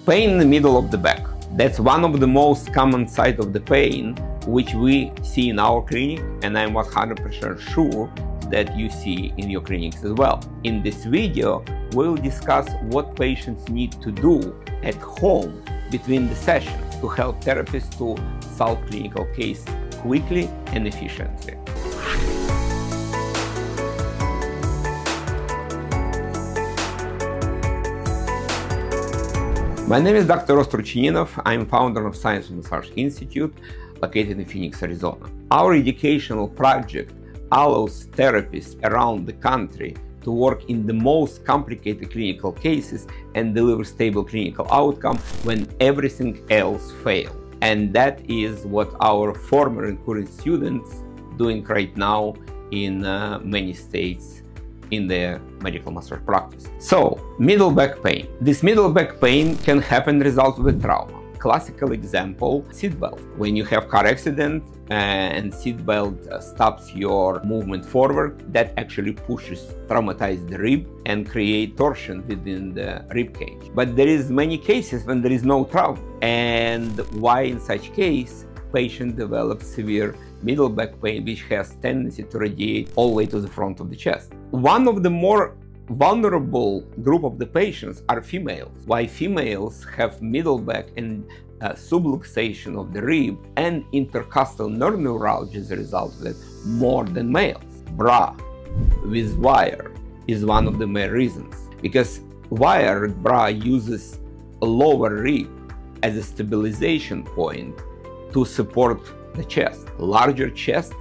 Pain in the middle of the back. That's one of the most common sites of the pain which we see in our clinic, and I'm 100% sure that you see in your clinics as well. In this video, we'll discuss what patients need to do at home between the sessions to help therapists to solve clinical case quickly and efficiently. My name is Dr. Ostruchininov. I'm founder of Science Massage Institute, located in Phoenix, Arizona. Our educational project allows therapists around the country to work in the most complicated clinical cases and deliver stable clinical outcome when everything else fails. And that is what our former and current students doing right now in many states in their medical massage practice. So, middle back pain. This middle back pain can happen as a result of a trauma. Classical example, seatbelt. When you have car accident and seatbelt stops your movement forward, that actually traumatize the rib and create torsion within the rib cage. But there is many cases when there is no trauma. And why in such case, patient develops severe middle back pain, which has tendency to radiate all the way to the front of the chest. One of the more vulnerable group of the patients are females. Why females have middle back and subluxation of the rib and intercostal nerve neuralgia as a result of it more than males. Bra with wire is one of the main reasons, because wired bra uses a lower rib as a stabilization point to support the chest. Larger chest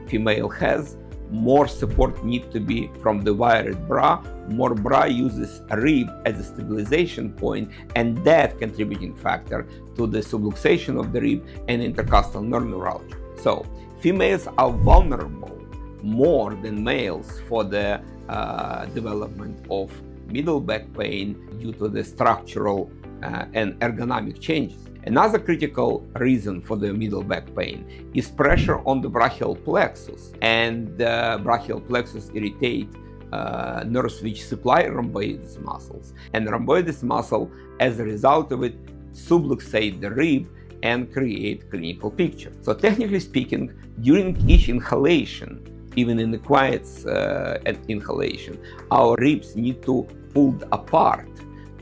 female has, more support needs to be from the wired bra. More bra uses a rib as a stabilization point, and that contributing factor to the subluxation of the rib and intercostal nerve neuralgia. So females are vulnerable more than males for the development of middle back pain due to the structural and ergonomic changes. Another critical reason for the middle back pain is pressure on the brachial plexus, and the brachial plexus irritate nerves which supply rhomboides muscles, and rhomboides muscle, as a result of it, subluxate the rib and create clinical picture. So technically speaking, during each inhalation, even in the quiet inhalation, our ribs need to pull apart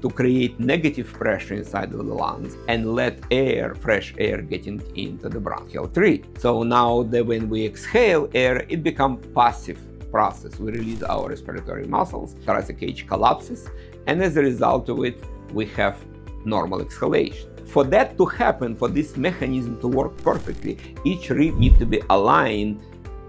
to create negative pressure inside of the lungs and let air, fresh air, getting into the bronchial tree. So now that when we exhale air, it becomes passive process. We release our respiratory muscles, thoracic cage collapses, and as a result of it, we have normal exhalation. For that to happen, for this mechanism to work perfectly, each rib needs to be aligned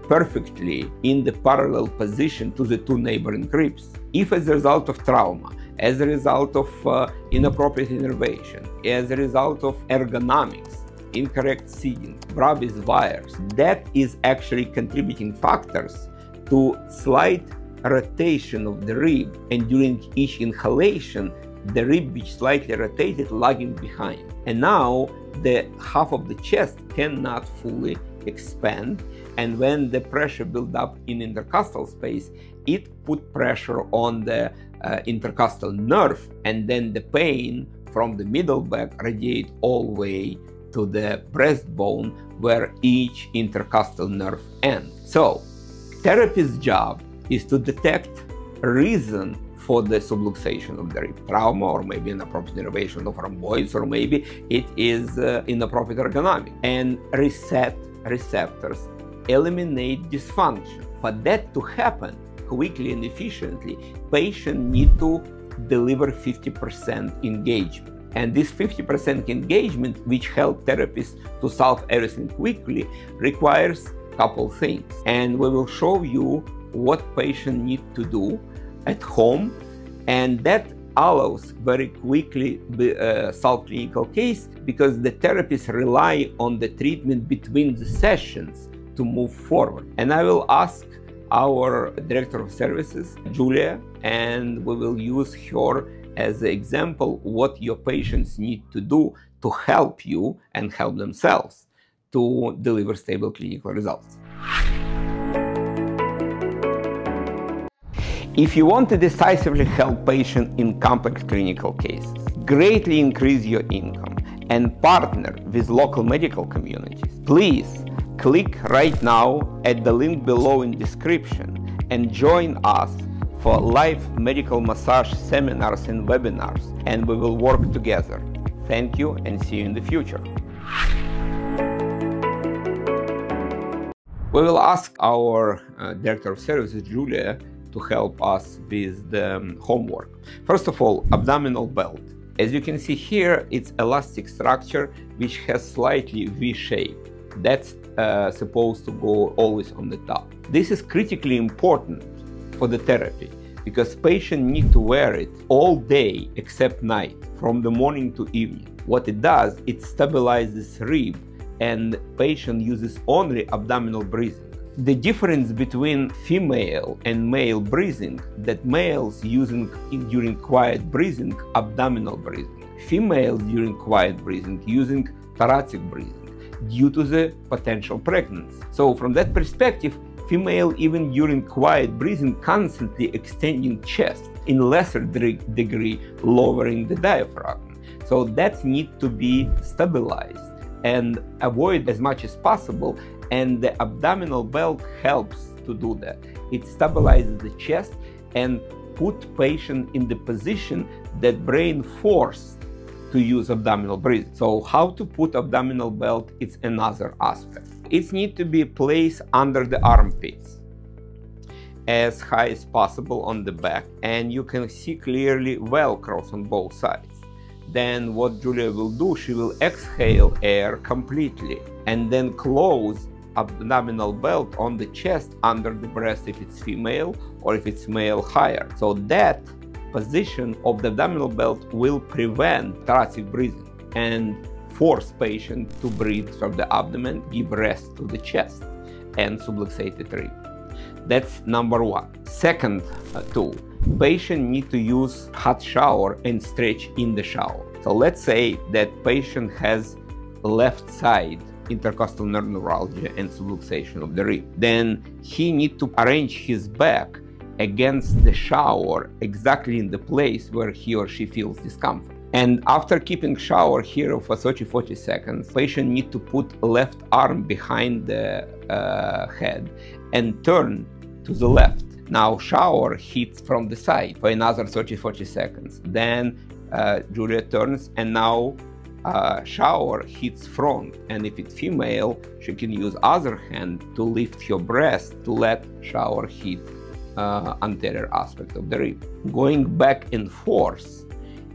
perfectly in the parallel position to the two neighboring ribs. If as a result of trauma, as a result of inappropriate innervation, as a result of ergonomics, incorrect seating, bra with wires, that is actually contributing factors to slight rotation of the rib, and during each inhalation, the rib which slightly rotated lagging behind. And now the half of the chest cannot fully expand, and when the pressure builds up in intercostal space, it put pressure on the intercostal nerve, and then the pain from the middle back radiate all the way to the breastbone where each intercostal nerve ends. So therapist's job is to detect a reason for the subluxation of the rib, trauma, or maybe inappropriate innervation of rhomboids, or maybe it is inappropriate ergonomic, and reset receptors, eliminate dysfunction. For that to happen quickly and efficiently, patient need to deliver 50% engagement. And this 50% engagement, which help therapists to solve everything quickly, requires a couple things. And we will show you what patient need to do at home, and that allows very quickly solve clinical case, because the therapists rely on the treatment between the sessions to move forward. And I will ask our Director of Services, Julia, and we will use her as an example what your patients need to do to help you and help themselves to deliver stable clinical results. If you want to decisively help patients in complex clinical cases, greatly increase your income and partner with local medical communities, please click right now at the link below in description and join us for live medical massage seminars and webinars, and we will work together. Thank you and see you in the future. We will ask our Director of Services, Julia, to help us with the homework. First of all, abdominal belt. As you can see here, it's elastic structure which has slightly V shape. That's supposed to go always on the top. This is critically important for the therapy because patient need to wear it all day except night, from the morning to evening. What it does, it stabilizes rib and patient uses only abdominal breathing. The difference between female and male breathing, that males using during quiet breathing abdominal breathing, females during quiet breathing using thoracic breathing due to the potential pregnancy. So from that perspective, female even during quiet breathing constantly extending chest, in lesser degree lowering the diaphragm. So that needs to be stabilized and avoid as much as possible, and the abdominal belt helps to do that. It stabilizes the chest and put patient in the position that brain forced to use abdominal breathing. So how to put abdominal belt, it's another aspect. It needs to be placed under the armpits as high as possible on the back, and you can see clearly Velcros on both sides. Then what Julia will do, she will exhale air completely and then close abdominal belt on the chest under the breast if it's female, or if it's male, higher. So that position of the abdominal belt will prevent thoracic breathing and force patient to breathe from the abdomen, give rest to the chest and subluxated rib. That's number one. Second tool, patient need to use hot shower and stretch in the shower. So let's say that patient has left side intercostal nerve neuralgia and subluxation of the rib. Then he need to arrange his back against the shower exactly in the place where he or she feels discomfort. And after keeping shower here for 30-40 seconds, patient need to put left arm behind the head and turn to the left. Now shower hits from the side for another 30-40 seconds. Then Julia turns, and now shower hits front. And if it's female, she can use other hand to lift her breast to let shower hit anterior aspect of the rib. Going back and forth,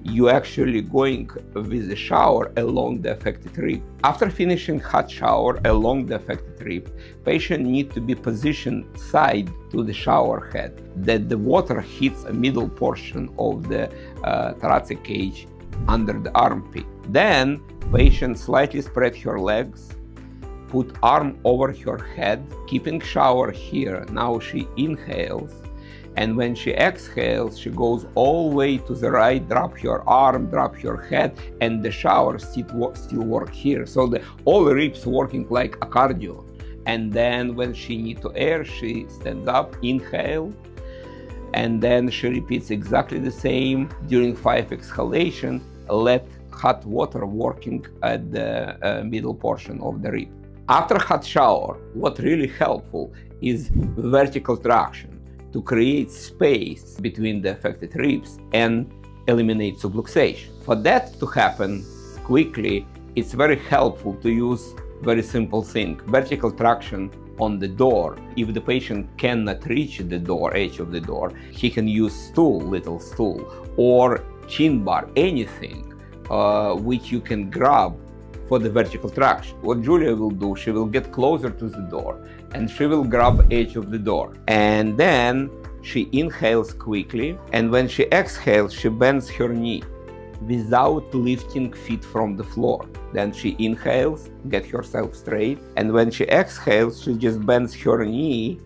you actually going with the shower along the affected rib. After finishing hot shower along the affected rib, patient need to be positioned side to the shower head, that the water hits a middle portion of the thoracic cage under the armpit. Then patient slightly spread her legs, put arm over her head, keeping shower here. Now she inhales, and when she exhales, she goes all the way to the right, drop her arm, drop her head, and the shower still work here. So all the ribs working like a cardio. And then when she need to air, she stands up, inhale, and then she repeats exactly the same. During 5 exhalation, let hot water working at the middle portion of the rib. After hot shower, what really helpful is vertical traction to create space between the affected ribs and eliminate subluxation. For that to happen quickly, it's very helpful to use very simple thing, vertical traction on the door. If the patient cannot reach the door, edge of the door, he can use stool, little stool, or chin bar, anything which you can grab for the vertical traction. What Julia will do, she will get closer to the door and she will grab edge of the door. And then she inhales quickly, and when she exhales, she bends her knee without lifting feet from the floor. Then she inhales, get herself straight, and when she exhales, she just bends her knee,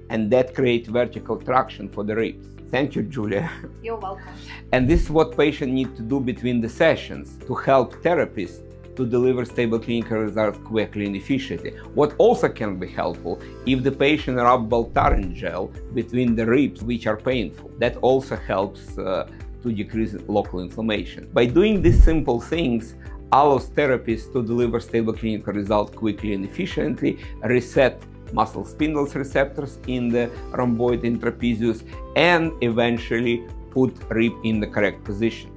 and that creates vertical traction for the ribs. Thank you, Julia. You're welcome. And this is what patients need to do between the sessions to help therapists to deliver stable clinical results quickly and efficiently. What also can be helpful, if the patient rub Voltaren gel between the ribs which are painful. That also helps to decrease local inflammation. By doing these simple things allows therapists to deliver stable clinical results quickly and efficiently, reset muscle spindles receptors in the rhomboid and trapezius, and eventually put rib in the correct position.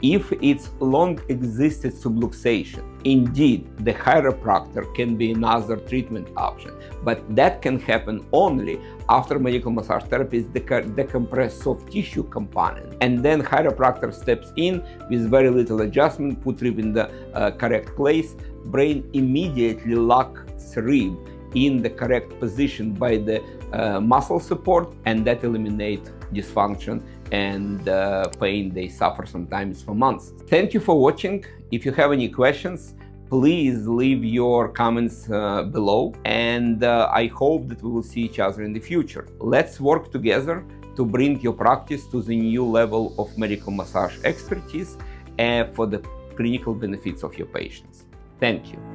If it's long existed subluxation, indeed the chiropractor can be another treatment option, but that can happen only after medical massage therapists decompress soft tissue component, and then chiropractor steps in with very little adjustment, put rib in the correct place, brain immediately locks rib in the correct position by the muscle support, and that eliminates dysfunction and pain they suffer sometimes for months. Thank you for watching. If you have any questions, please leave your comments below, and I hope that we will see each other in the future. Let's work together to bring your practice to the new level of medical massage expertise for the clinical benefits of your patients. Thank you.